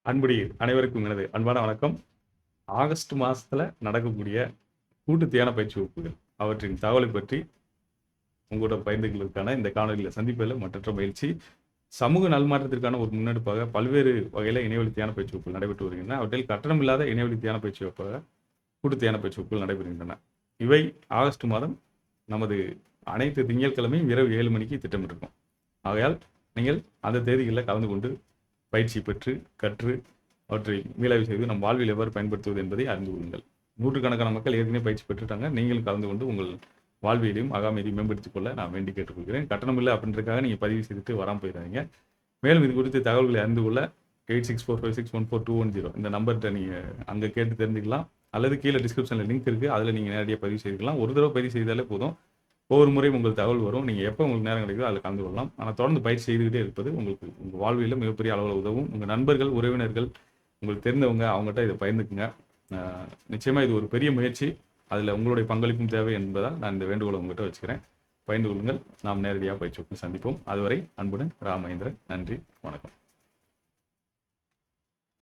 அன்புடைய அனைவருக்கும் எனது அன்பான வணக்கம். ஆகஸ்ட் மாசத்துல நடக்கக்கூடிய கூட்டு தியான பயிற்சி வகுப்புகள், அவற்றின் தகவலை பற்றி உங்களோட பகிர்ந்துகளுக்கான இந்த காணொலியில சந்திப்பதில் மற்றற்ற மகிழ்ச்சி. சமூக நல்மாற்றத்திற்கான ஒரு முன்னெடுப்பாக பல்வேறு வகையில இணையவழி தியான பயிற்சி வகுப்புகள் நடைபெற்று வருகின்றன. அவற்றில் கட்டணமில்லாத இணையவழி தியான பயிற்சி வகுப்பாக கூட்டு தியான பயிற்சி வகுப்புகள் நடைபெறுகின்றன. இவை ஆகஸ்ட் மாதம் நமது அனைத்து திங்கட்கிழமையும் இரவு 7 மணிக்கு திட்டமிட்டிருக்கோம். ஆகையால் நீங்கள் அந்த தேதிகளில் கலந்து கொண்டு பயிற்சி பெற்று கற்று அவற்றை மீளாய்வு செய்து நம் வாழ்வில் எவ்வாறு பயன்படுத்துவது என்பதை அறிந்து கொள்ளுங்கள். நூற்றுக்கணக்கான மக்கள் ஏற்கனவே பயிற்சி பெற்றுட்டாங்க. நீங்களும் கலந்து கொண்டு உங்கள் வாழ்வியலையும் அகாமையையும் மேம்படுத்திக் கொள்ள நான் வேண்டி கேட்டுக்கொள்கிறேன். கட்டணம் இல்லை அப்படின்றதுக்காக நீங்கள் பதிவு செய்துட்டு வராமல் போயிடாதீங்க. மேலும் இது குறித்து தகவல்களை அறிந்து கொள்ள 8645614210 இந்த நம்பர்கிட்ட நீங்கள் அங்கே கேட்டு தெரிஞ்சுக்கலாம். அல்லது கீழே டிஸ்கிரிப்ஷனில் லிங்க் இருக்குது, அதில் நீங்கள் நேரடியாக பதிவு செய்துக்கலாம். ஒரு தடவை பதிவு செய்தாலே போதும். ஒவ்வொரு முறையும் உங்களுக்கு தகவல் வரும். நீங்கள் எப்போ உங்களுக்கு நேரம் கிடைக்குதோ அதில் கலந்து கொள்ளலாம். ஆனால் தொடர்ந்து பயிற்சி செய்துக்கிட்டே இருப்பது உங்களுக்கு உங்கள் வாழ்வில் மிகப்பெரிய அளவில் உதவும். உங்கள் நண்பர்கள், உறவினர்கள், உங்களுக்கு தெரிந்தவங்க அவங்ககிட்ட இதை பகிர்ந்துக்குங்க. நிச்சயமாக இது ஒரு பெரிய முயற்சி. அதில் உங்களுடைய பங்களிப்பும் தேவை என்பதால் நான் இந்த வேண்டுகோளை உங்கள்கிட்ட வச்சுக்கிறேன். பகிர்ந்து கொள்ளுங்கள். நாம் நேரடியாக பயிற்சி சந்திப்போம். அதுவரை அன்புடன் ரா. மகேந்திரன். நன்றி, வணக்கம்.